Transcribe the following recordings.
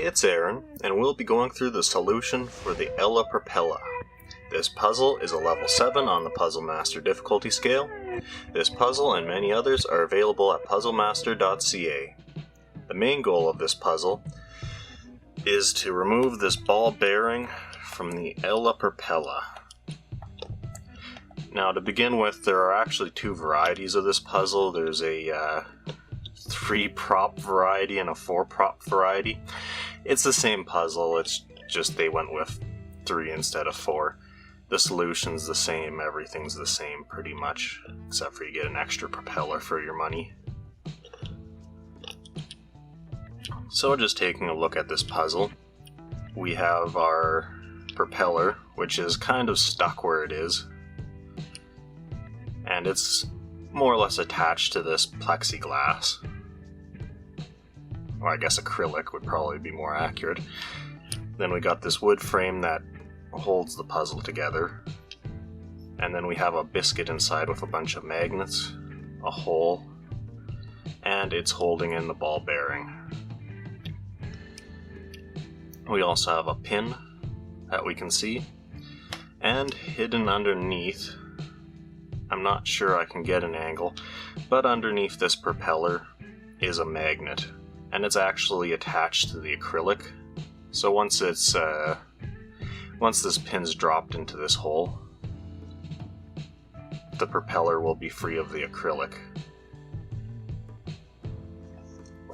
it's Aaron, and we'll be going through the solution for the Ella Propella. This puzzle is a level 7 on the Puzzle Master difficulty scale. This puzzle and many others are available at puzzlemaster.ca. The main goal of this puzzle is to remove this ball bearing from the Ella Propella. Now, to begin with, there are actually two varieties of this puzzle. There's a 3-prop variety and a 4-prop variety. It's the same puzzle, it's just they went with 3 instead of 4. The solution's the same, everything's the same pretty much, except for you get an extra propeller for your money. So just taking a look at this puzzle, we have our propeller, which is kind of stuck where it is, and it's more or less attached to this plexiglass. Or I guess acrylic would probably be more accurate. Then we got this wood frame that holds the puzzle together. And then we have a biscuit inside with a bunch of magnets, a hole, and it's holding in the ball bearing. We also have a pin that we can see, and hidden underneath, I'm not sure I can get an angle, but underneath this propeller is a magnet, and it's actually attached to the acrylic. So once this pin's dropped into this hole, the propeller will be free of the acrylic.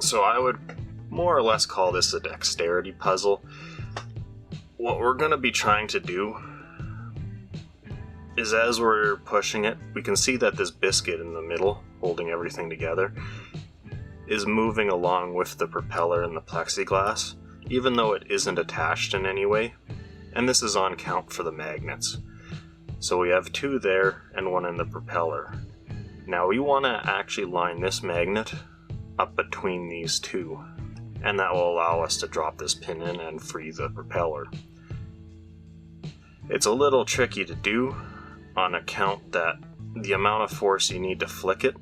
So I would more or less call this a dexterity puzzle. What we're going to be trying to do is, as we're pushing it, we can see that this biscuit in the middle, holding everything together, is moving along with the propeller and the plexiglass, even though it isn't attached in any way, and this is on count for the magnets. So we have 2 there and 1 in the propeller. Now we want to actually line this magnet up between these 2, and that will allow us to drop this pin in and free the propeller. It's a little tricky to do on account that the amount of force you need to flick it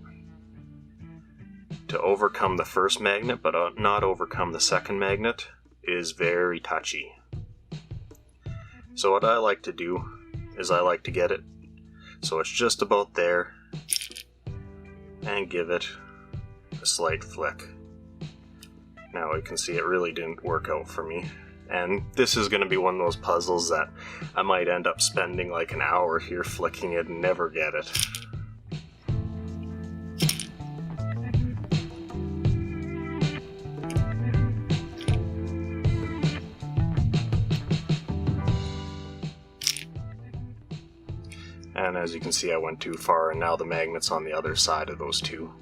to overcome the first magnet but not overcome the second magnet is very touchy. So what I like to do is I like to get it so it's just about there and give it a slight flick. Now you can see it really didn't work out for me, and this is going to be one of those puzzles that I might end up spending like an hour here flicking it and never get it. And as you can see, I went too far, and now the magnet's on the other side of those 2.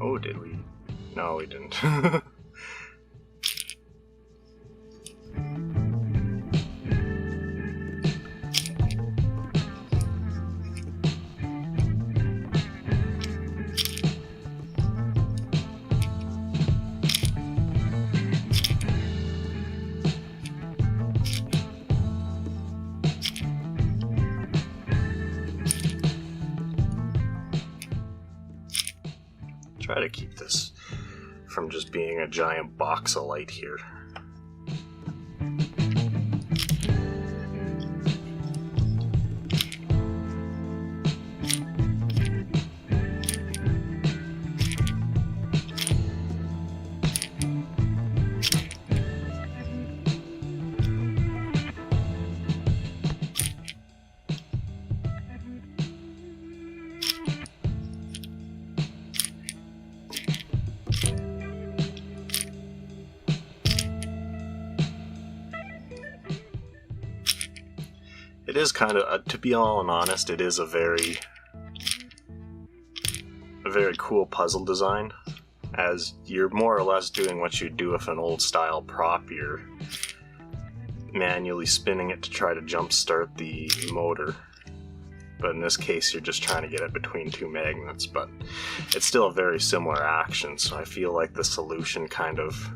Oh, did we? No, we didn't. Try to keep this from just being a giant box of light here. It is kind of, to be all honest, it is a very cool puzzle design, as you're more or less doing what you'd do with an old style prop. You're manually spinning it to try to jump start the motor, but in this case you're just trying to get it between two magnets. But it's still a very similar action, so I feel like the solution kind of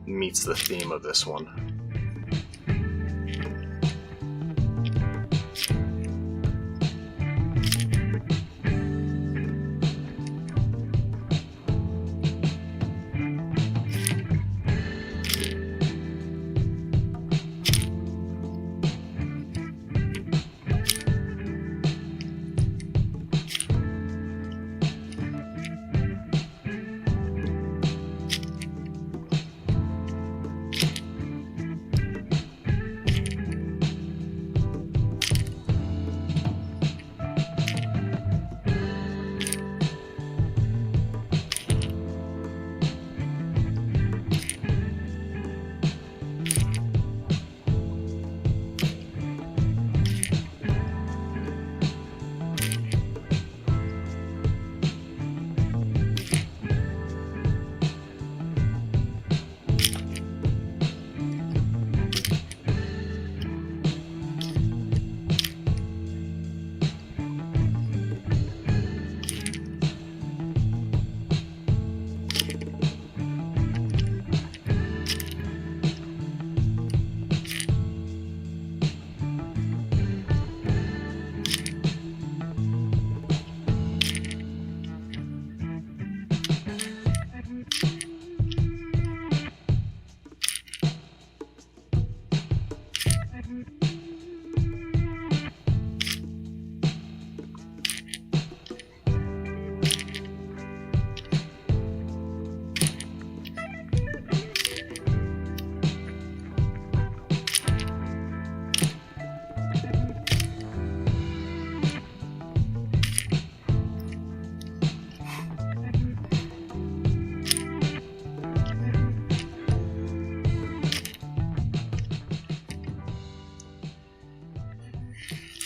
meets the theme of this one.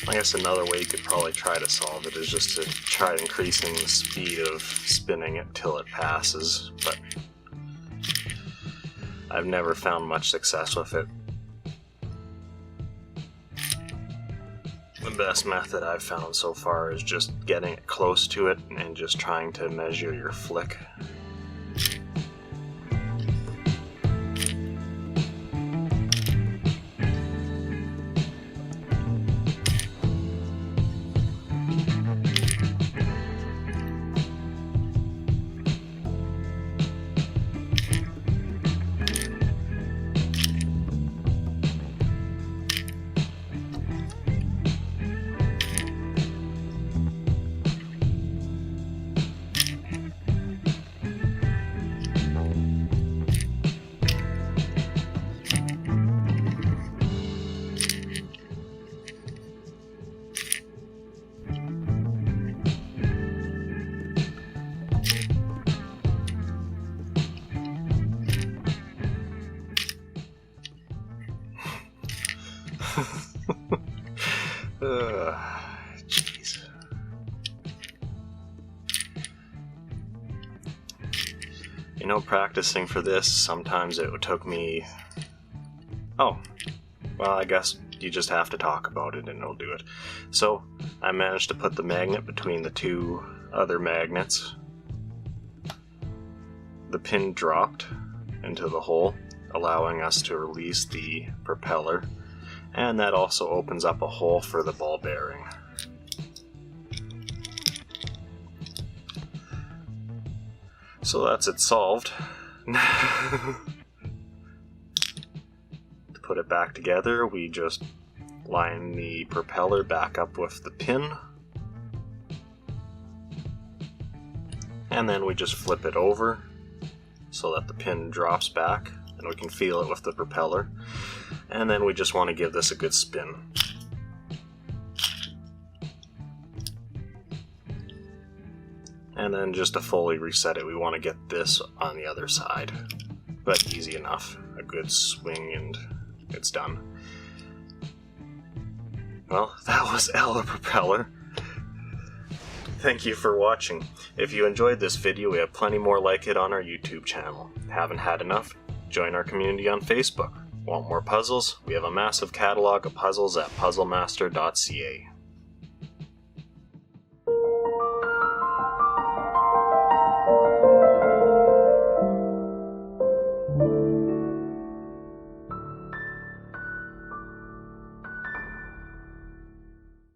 I guess another way you could probably try to solve it is just to try increasing the speed of spinning it till it passes, but I've never found much success with it. The best method I've found so far is just getting it close to it and just trying to measure your flick. Jeez. You know, practicing for this, sometimes it took me... Oh, well, I guess you just have to talk about it and it'll do it. So, I managed to put the magnet between the two other magnets. The pin dropped into the hole, allowing us to release the propeller, and that also opens up a hole for the ball bearing. So that's it solved. To put it back together, we just line the propeller back up with the pin, and then we just flip it over so that the pin drops back and we can feel it with the propeller, and then we just want to give this a good spin. And then just to fully reset it, we want to get this on the other side, but easy enough. A good swing and it's done. Well, that was Ella Propella. Thank you for watching. If you enjoyed this video, we have plenty more like it on our YouTube channel. Haven't had enough? Join our community on Facebook. Want more puzzles? We have a massive catalog of puzzles at puzzlemaster.ca.